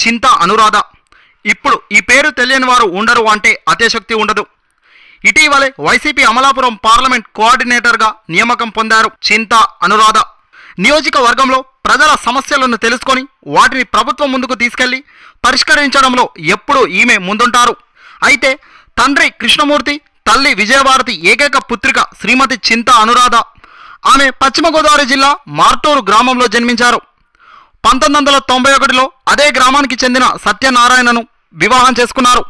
చింతా అనురాధ. ఇప్పుడు ఈ పేరు తెలియని వారు ఉండరు అంటే అతిశక్తి ఉండదు. ఇటీవలే వైసీపీ అమలాపురం పార్లమెంట్ కోఆర్డినేటర్గా నియామకం పొందారు చింతా అనురాధ. నియోజకవర్గంలో ప్రజల సమస్యలను తెలుసుకొని వాటిని ప్రభుత్వం ముందుకు తీసుకెళ్లి పరిష్కరించడంలో ఎప్పుడూ ఈమె ముందుంటారు. అయితే తండ్రి కృష్ణమూర్తి, తల్లి విజయభారతి ఏకైక పుత్రిక శ్రీమతి చింతా అనురాధ. ఆమె పశ్చిమ గోదావరి జిల్లా మార్టూరు గ్రామంలో జన్మించారు. 1991లో అదే గ్రామానికి చెందిన సత్యనారాయణను వివాహం చేసుకున్నారు.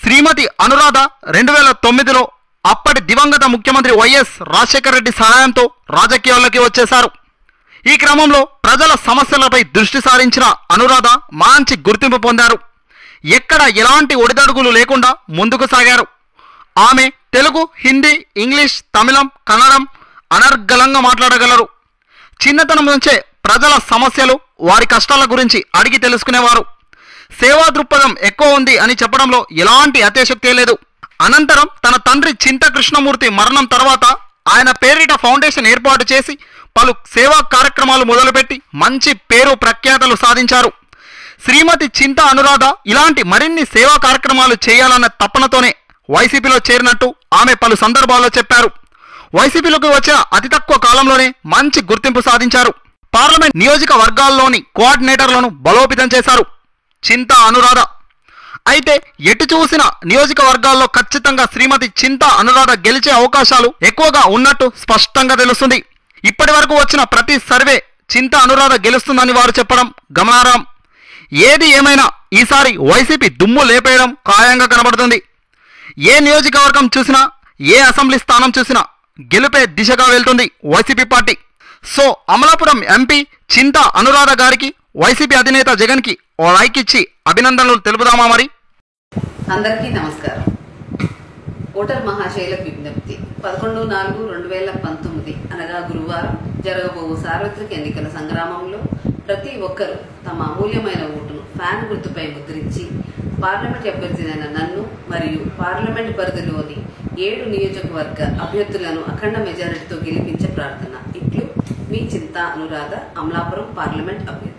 శ్రీమతి అనురాధ 2009లో అప్పటి దివంగత ముఖ్యమంత్రి వైఎస్ రాజశేఖర రెడ్డి సహాయంతో రాజకీయాల్లోకి వచ్చేశారు. ఈ క్రమంలో ప్రజల సమస్యలపై దృష్టి సారించిన అనురాధ మంచి గుర్తింపు పొందారు. ఎక్కడ ఎలాంటి ఒడిదడుగులు లేకుండా ముందుకు సాగారు. ఆమె తెలుగు, హిందీ, ఇంగ్లీష్, తమిళం, కన్నడం అనర్గళంగా మాట్లాడగలరు. చిన్నతనం నుంచే ప్రజల సమస్యలు, వారి కష్టాల గురించి అడిగి తెలుసుకునేవారు. సేవా దృక్పథం ఎక్కువ ఉంది అని చెప్పడంలో ఎలాంటి అతిశక్తి లేదు. అనంతరం తన తండ్రి చింతా కృష్ణమూర్తి మరణం తర్వాత ఆయన పేరిట ఫౌండేషన్ ఏర్పాటు చేసి పలు సేవా కార్యక్రమాలు మొదలుపెట్టి మంచి పేరు ప్రఖ్యాతలు సాధించారు. శ్రీమతి చింతా అనురాధ ఇలాంటి మరిన్ని సేవా కార్యక్రమాలు చేయాలన్న తపనతోనే వైసీపీలో చేరినట్టు ఆమె పలు సందర్భాల్లో చెప్పారు. వైసీపీలోకి వచ్చిన అతి తక్కువ కాలంలోనే మంచి గుర్తింపు సాధించారు. పార్లమెంట్ నియోజకవర్గాల్లోని కోఆర్డినేటర్లను బలోపేతం చేశారు చింతా అనురాధ. అయితే ఎటు చూసిన నియోజకవర్గాల్లో ఖచ్చితంగా శ్రీమతి చింతా అనురాధ గెలిచే అవకాశాలు ఎక్కువగా ఉన్నట్టు స్పష్టంగా తెలుస్తుంది. ఇప్పటి వరకు వచ్చిన ప్రతి సర్వే చింతా అనురాధ గెలుస్తుందని వారు చెప్పడం గమనార్హం. ఏది ఏమైనా ఈసారి వైసీపీ దుమ్ము లేపేయడం ఖాయంగా కనబడుతుంది. ఏ నియోజకవర్గం చూసినా, ఏ అసెంబ్లీ స్థానం చూసినా గెలుపే దిశగా వెళ్తుంది YCP party. So Amalapuram MP Chinta Anuradha గారికి వైసీపీ అధినేత జగన్కి ఓ లైక్ ఇచ్చి అభినందనలు తెలుపుదామా మరి? అందరికీ నమస్కారం. ఓటర్ మహాశైలకు విజ్ఞప్తి. 11/4/2019 అనగా గురువారం జరగబోవు సార్వత్రిక ఎన్నికల సంగ్రామంలో ప్రతి ఒక్కరూ తమ అమూల్యమైన ఓటును ఫ్యాన్ గుర్తుపై ముద్రించి పార్లమెంట్ అభ్యర్థినైన నన్ను మరియు పార్లమెంట్ పరిధిలోని 7 నియోజకవర్గ అభ్యర్థులను అఖండ మెజారిటీతో గెలిపించే ప్రార్థన. ఇట్లు మీ చింతా అనురాధ, అమలాపురం పార్లమెంట్ అభ్యర్థి.